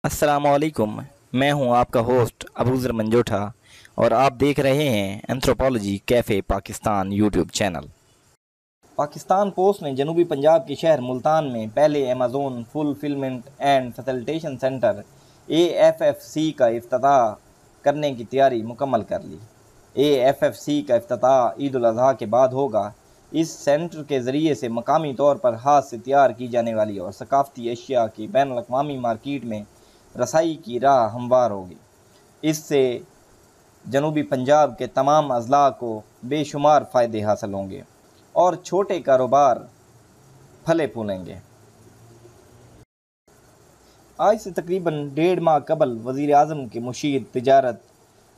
السلام علیکم، میں ہوں آپ کا ہوسٹ ابوذر منجوٹھا اور آپ دیکھ رہے ہیں anthropology cafe Pakistan YouTube channel. Pakistan post نے جنوبی پنجاب کے شہر ملتان میں پہلے Amazon fulfilment and facilitation centre AFFC کا افتتاح کرنے کی تیاری مکمل کر لی۔ AFFC کا افتتاح عید الاضحیٰ کے بعد ہوگا۔ اس سینٹر کے ذریعے سے مقامی طور پر ہاتھ سے تیار کی جانے والی اور ثقافتی اشیاء کی بین الاقوامی مارکیٹ میں رسائی کی راہ ہموار ہوگی۔ اس سے جنوبی پنجاب کے تمام اضلاع کو بے شمار فائدے حاصل ہوں گے اور چھوٹے کاروبار پھلے پھولیں گے۔ آج سے تقریباً 1.5 ماہ قبل وزیر اعظم کے مشیر تجارت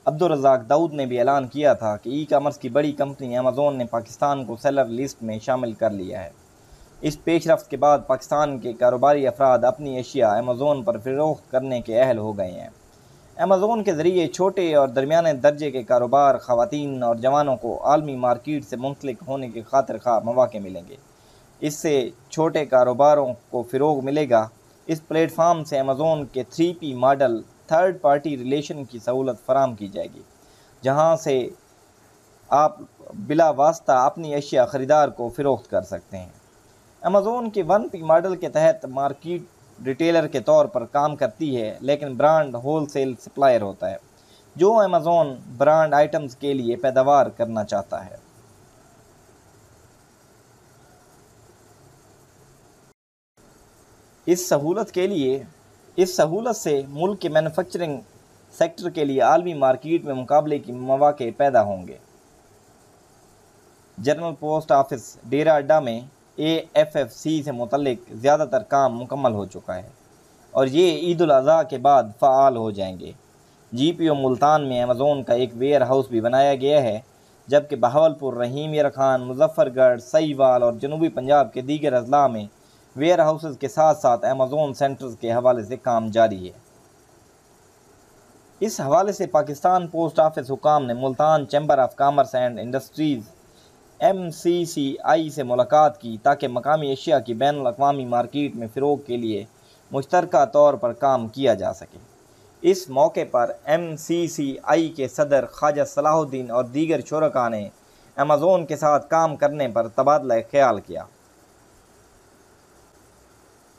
عبدالرزاق داؤد نے بھی اعلان کیا تھا کہ ای کامرس کی بڑی کمپنی ایمیزون نے پاکستان کو سیلر لسٹ میں شامل کر لیا ہے۔ اس پیش رفت کے بعد پاکستان کے کاروباری افراد اپنی اشیاء ایمیزون پر فروخت کرنے کے اہل ہو گئے ہیں۔ ایمیزون کے ذریعے چھوٹے اور درمیانے درجے کے کاروبار، خواتین اور جوانوں کو عالمی مارکیٹ سے منسلک ہونے کے خاطر خواہ مواقع ملیں گے۔ اس سے چھوٹے کاروباروں کو فروغ ملے گا۔ اس پلیٹ فارم سے ایمیزون کے 3P model third party relation کی سہولت فراہم کی جائے گی، جہاں سے آپ بلا واسطہ اپنی اشیاء خریدار کو فروخت کر سکتے ہیں۔ ایمیزون کے 1P ماڈل کے تحت مارکیٹ ریٹیلر کے طور پر کام کرتی ہے، لیکن برانڈ ہول سیل سپلائر ہوتا ہے جو ایمیزون برانڈ آئٹمز کے لیے پیداوار کرنا چاہتا ہے۔ اس سہولت سے ملک کے مینوفیکچرنگ سیکٹر کے لیے عالمی مارکیٹ میں مقابلے کے مواقع پیدا ہوں گے۔ جنرل پوسٹ آفس ڈیرہ اڈا میں AFFC سے متعلق زیادہ تر کام مکمل ہو چکا ہے اور یہ عید الاضحیٰ کے بعد فعال ہو جائیں گے۔ GPO ملتان میں ایمیزون کا ایک ویئر ہاؤس بھی بنایا گیا ہے، جبکہ بہاولپور، رحیم یار خان، مظفر گڑھ، سہیوال اور جنوبی پنجاب کے دیگر اضلاع میں ویئر ہاؤسز کے ساتھ ساتھ ایمیزون سینٹرز کے حوالے سے کام جاری ہے۔ اس حوالے سے پاکستان پوسٹ آفس حکام نے Multan chamber of commerce and industries MCCI سے ملاقات کی تاکہ مقامی اشیاء کی بین الاقوامی مارکیٹ میں فروغ کے لیے مشترکہ طور پر کام کیا جا سکے۔ اس موقع پر MCCI کے صدر خواجہ صلاح الدین اور دیگر شرکاء نے ایمیزون کے ساتھ کام کرنے پر تبادلہ خیال کیا۔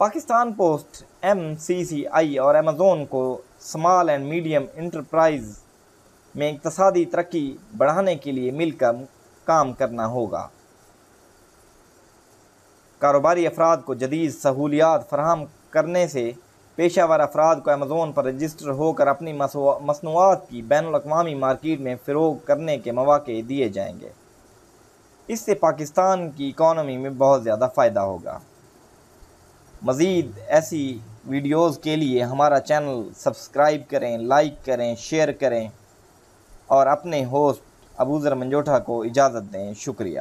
پاکستان پوسٹ MCCI اور ایمیزون کو اسمال اینڈ میڈیم انٹرپرائز میں اقتصادی ترقی بڑھانے کے لیے مل کر کام کرنا ہوگا۔ کاروباری افراد کو جدید سہولیات فراہم کرنے سے پیشہ ور افراد کو ایمیزون پر رجسٹر ہو کر اپنی مصنوعات کی بین الاقوامی مارکیٹ میں فروغ کرنے کے مواقع دیے جائیں گے۔ اس سے پاکستان کی اکانومی میں بہت زیادہ فائدہ ہوگا۔ مزید ایسی ویڈیوز کے لیے ہمارا چینل سبسکرائب کریں، لائک کریں، شیئر کریں اور اپنے ہوسٹ ابوذر منجوٹھا کو اجازت دیں۔ شکریہ۔